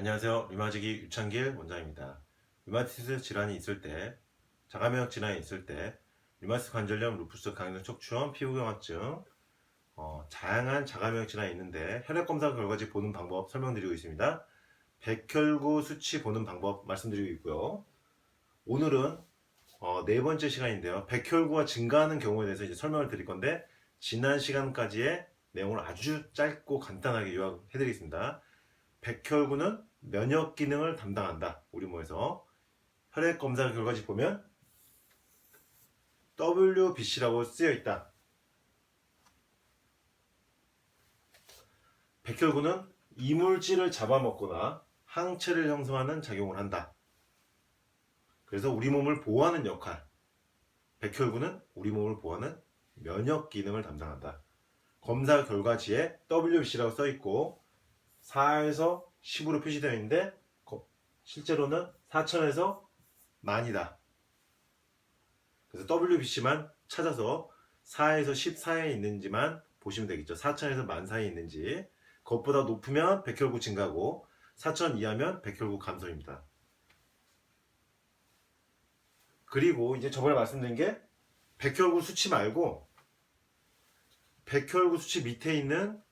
안녕하세요. 류마지기 유창길 원장입니다. 류마티스 질환이 있을 때, 자가면역 질환이 있을 때, 류마티스 관절염, 루푸스, 강경 척추염, 피부경화증, 다양한 자가면역 질환이 있는데 혈액 검사 결과지 보는 방법 설명드리고 있습니다. 백혈구 수치 보는 방법 말씀드리고 있고요. 오늘은 네 번째 시간인데요. 백혈구가 증가하는 경우에 대해서 이제 설명을 드릴 건데 지난 시간까지의 내용을 아주 짧고 간단하게 요약해드리겠습니다. 백혈구는 면역 기능을 담당한다. 우리 몸에서 혈액 검사 결과지 보면 WBC라고 쓰여 있다. 백혈구는 이물질을 잡아먹거나 항체를 형성하는 작용을 한다. 그래서 우리 몸을 보호하는 역할. 백혈구는 우리 몸을 보호하는 면역 기능을 담당한다. 검사 결과지에 WBC라고 써 있고 4에서 10으로 표시되어 있는데 실제로는 4,000에서 만이다. 그래서 WBC만 찾아서 4에서 10 사이에 있는지만 보시면 되겠죠. 4,000에서 만 사이에 있는지. 그것보다 높으면 백혈구 증가고 4,000 이하면 백혈구 감소입니다. 그리고 이제 저번에 말씀드린 게 백혈구 수치 말고 백혈구 수치 밑에 있는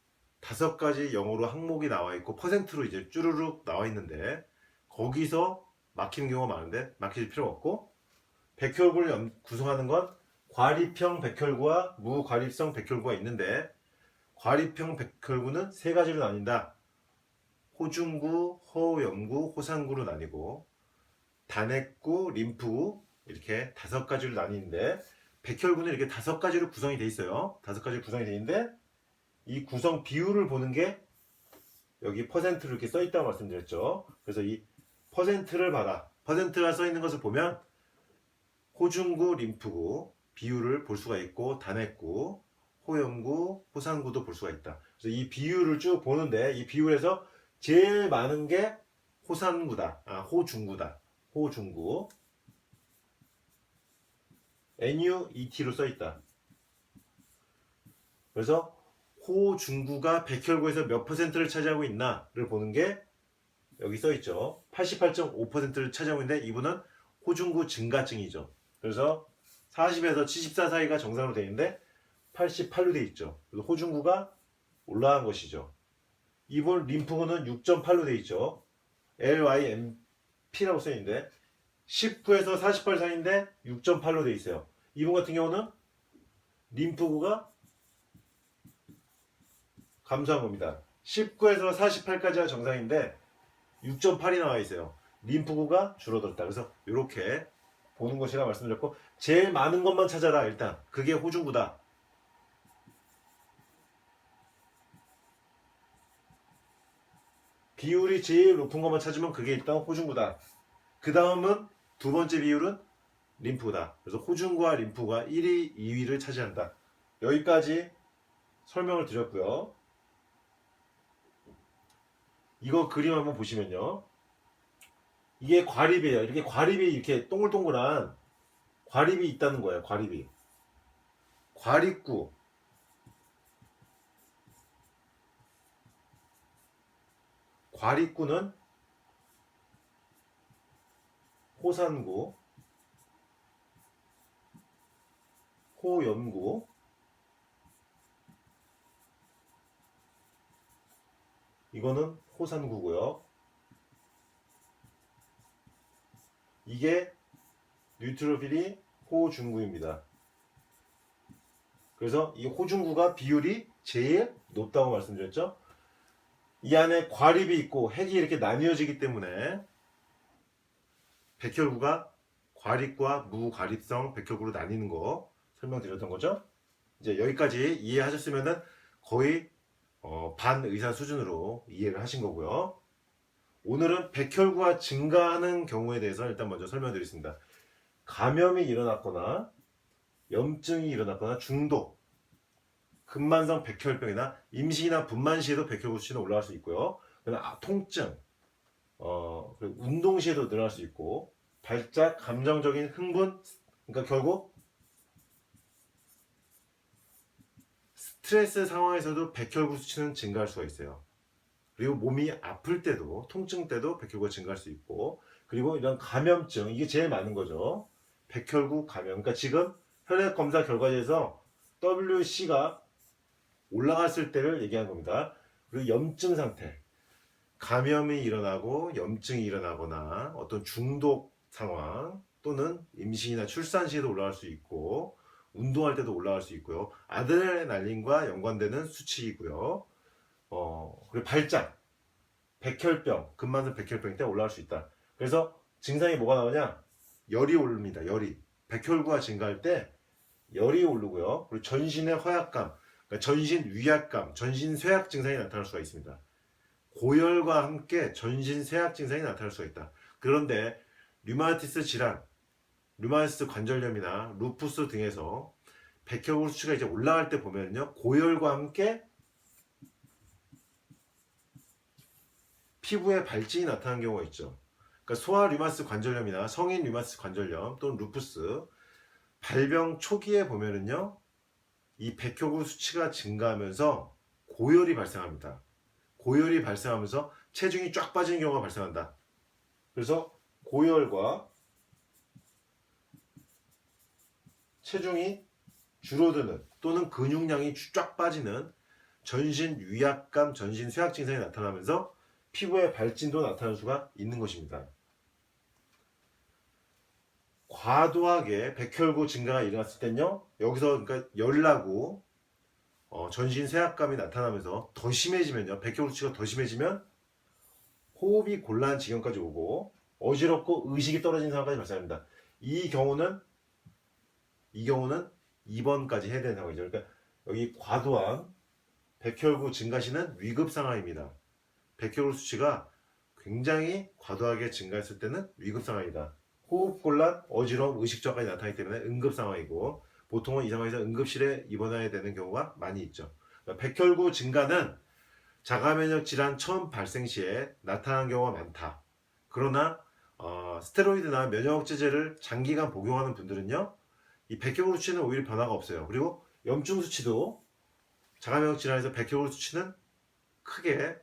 5가지 영어로 항목이 나와 있고 퍼센트로 이제 쭈루룩 나와 있는데 거기서 막히는 경우가 많은데 막힐 필요가 없고 백혈구를 구성하는 건 과립형 백혈구와 무과립성 백혈구가 있는데 과립형 백혈구는 3가지로 나뉜다. 호중구, 호염구, 호산구로 나뉘고 단핵구, 림프구 이렇게 5가지로 나뉘는데 백혈구는 이렇게 5가지로 구성이 돼 있어요. 5가지로 구성이 돼 있는데 이 구성 비율을 보는 게 여기 퍼센트로 이렇게 써 있다고 말씀드렸죠. 그래서 이 퍼센트를 봐라. 퍼센트가 써 있는 것을 보면 호중구, 림프구 비율을 볼 수가 있고 단핵구, 호염구, 호산구도 볼 수가 있다. 그래서 이 비율을 쭉 보는데 이 비율에서 제일 많은 게 호산구다. 호중구다. 호중구. NUET로 써 있다. 그래서 호중구가 백혈구에서 몇 퍼센트를 차지하고 있나를 보는 게 여기 써 있죠. 88.5%를 차지하고 있는데 이분은 호중구 증가증이죠. 그래서 40에서 74 사이가 정상으로 되어 있는데 88로 되어 있죠. 그래서 호중구가 올라간 것이죠. 이분 림프구는 6.8로 되어 있죠. LYMP라고 써 있는데 19에서 48 사이인데 6.8로 되어 있어요. 이분 같은 경우는 림프구가 감소한 겁니다. 19에서 48까지가 정상인데 6.8이 나와 있어요. 림프구가 줄어들었다. 그래서 이렇게 보는 것이라 말씀드렸고 제일 많은 것만 찾아라. 일단 그게 호중구다. 비율이 제일 높은 것만 찾으면 그게 일단 호중구다. 그 다음은 두 번째 비율은 림프구다. 그래서 호중구와 림프구가 1위, 2위를 차지한다. 여기까지 설명을 드렸고요. 이거 그림 한번 보시면요. 이게 과립이에요. 이렇게 과립이 이렇게 동글동글한 과립이 있다는 거예요. 과립이. 과립구. 과립구는 호산구, 호염구, 이거는 호산구고요. 이게 뉴트로필이 호중구입니다. 그래서 이 호중구가 비율이 제일 높다고 말씀드렸죠. 이 안에 과립이 있고 핵이 이렇게 나뉘어지기 때문에 백혈구가 과립과 무과립성 백혈구로 나뉘는 거 설명드렸던 거죠. 이제 여기까지 이해하셨으면 거의 반의사 수준으로 이해를 하신 거고요. 오늘은 백혈구가 증가하는 경우에 대해서 일단 먼저 설명드리겠습니다. 감염이 일어났거나 염증이 일어났거나 중독, 근만성 백혈병이나 임신이나 분만 시에도 백혈구 수치는 올라갈 수 있고요. 통증, 그리고 운동 시에도 늘어날 수 있고 발작, 감정적인 흥분, 그러니까 결국 스트레스 상황에서도 백혈구 수치는 증가할 수가 있어요. 그리고 몸이 아플 때도, 통증 때도 백혈구가 증가할 수 있고, 그리고 이런 감염증, 이게 제일 많은 거죠. 백혈구 감염. 그러니까 지금 혈액 검사 결과에서 WC가 올라갔을 때를 얘기한 겁니다. 그리고 염증 상태, 감염이 일어나고 염증이 일어나거나 어떤 중독 상황 또는 임신이나 출산 시에도 올라갈 수 있고 운동할 때도 올라갈 수 있고요. 아드레날린과 연관되는 수치이고요. 그리고 발작, 백혈병, 금만성 백혈병 때 올라갈 수 있다. 그래서 증상이 뭐가 나오냐? 열이 오릅니다. 열이. 백혈구가 증가할 때 열이 오르고요. 그리고 전신의 허약감, 그러니까 전신 위압감, 전신 쇠약 증상이 나타날 수가 있습니다. 고열과 함께 전신 쇠약 증상이 나타날 수가 있다. 그런데 류마티스 질환, 류마티스 관절염이나 루푸스 등에서 백혈구 수치가 이제 올라갈 때 보면요, 고열과 함께 피부에 발진이 나타나는 경우가 있죠. 그러니까 소아 류마티스 관절염이나 성인 류마티스 관절염 또는 루푸스 발병 초기에 보면은요, 이 백혈구 수치가 증가하면서 고열이 발생합니다. 고열이 발생하면서 체중이 쫙 빠지는 경우가 발생한다. 그래서 고열과 체중이 줄어드는 또는 근육량이 쫙 빠지는 전신 위압감, 전신 쇠약 증상이 나타나면서 피부의 발진도 나타날 수가 있는 것입니다. 과도하게 백혈구 증가가 일어났을 때는요, 여기서 그러니까 열나고 전신 쇠약감이 나타나면서 더 심해지면요, 백혈구 수치가 더 심해지면 호흡이 곤란한 지경까지 오고 어지럽고 의식이 떨어지는 상황까지 발생합니다. 이 경우는 2번까지 해야 되는 상황이죠. 그러니까 여기 과도한 백혈구 증가 시는 위급 상황입니다. 백혈구 수치가 굉장히 과도하게 증가했을 때는 위급 상황이다. 호흡곤란, 어지러움, 의식저하까지 나타나기 때문에 응급 상황이고 보통은 이 상황에서 응급실에 입원해야 되는 경우가 많이 있죠. 그러니까 백혈구 증가는 자가면역 질환 처음 발생 시에 나타나는 경우가 많다. 그러나 스테로이드나 면역억제제를 장기간 복용하는 분들은요, 이 백혈구 수치는 오히려 변화가 없어요. 그리고 염증 수치도 자가면역 질환에서 백혈구 수치는 크게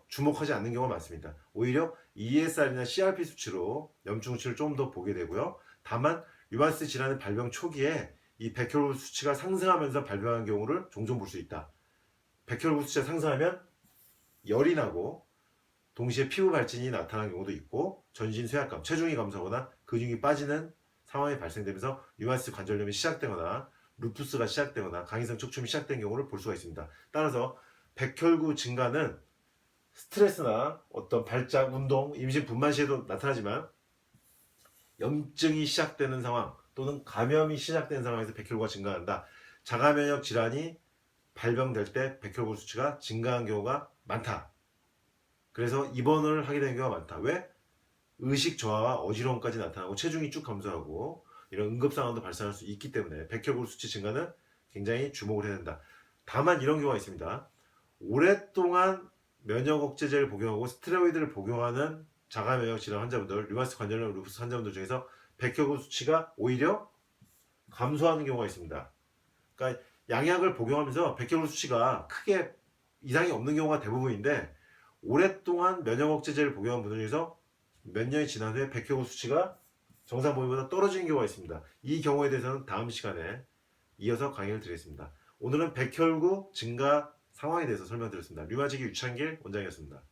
주목하지 않는 경우가 많습니다. 오히려 ESR이나 CRP 수치로 염증 수치를 좀 더 보게 되고요. 다만 류마티스 질환의 발병 초기에 이 백혈구 수치가 상승하면서 발병한 경우를 종종 볼 수 있다. 백혈구 수치가 상승하면 열이 나고 동시에 피부 발진이 나타나는 경우도 있고 전신 쇠약감, 체중이 감소하거나 근육이 빠지는 상황이 발생되면서 류마티스 관절염이 시작되거나 루푸스가 시작되거나 강인성 척춤이 시작된 경우를 볼 수가 있습니다. 따라서 백혈구 증가는 스트레스나 어떤 발작, 운동, 임신, 분만 시에도 나타나지만 염증이 시작되는 상황 또는 감염이 시작된 상황에서 백혈구가 증가한다. 자가면역 질환이 발병될 때 백혈구 수치가 증가한 경우가 많다. 그래서 입원을 하게 되는 경우가 많다. 왜? 의식 저하와 어지러움까지 나타나고 체중이 쭉 감소하고 이런 응급 상황도 발생할 수 있기 때문에 백혈구 수치 증가는 굉장히 주목을 해야 된다. 다만 이런 경우가 있습니다. 오랫동안 면역 억제제를 복용하고 스테로이드를 복용하는 자가면역 질환 환자분들, 류마티스 관절염, 루푸스 환자분들 중에서 백혈구 수치가 오히려 감소하는 경우가 있습니다. 그러니까 양약을 복용하면서 백혈구 수치가 크게 이상이 없는 경우가 대부분인데 오랫동안 면역 억제제를 복용한 분들 중에서 몇 년이 지난 후에 백혈구 수치가 정상 범위보다 떨어지는 경우가 있습니다. 이 경우에 대해서는 다음 시간에 이어서 강의를 드리겠습니다. 오늘은 백혈구 증가 상황에 대해서 설명드렸습니다. 류마지기 유창길 원장이었습니다.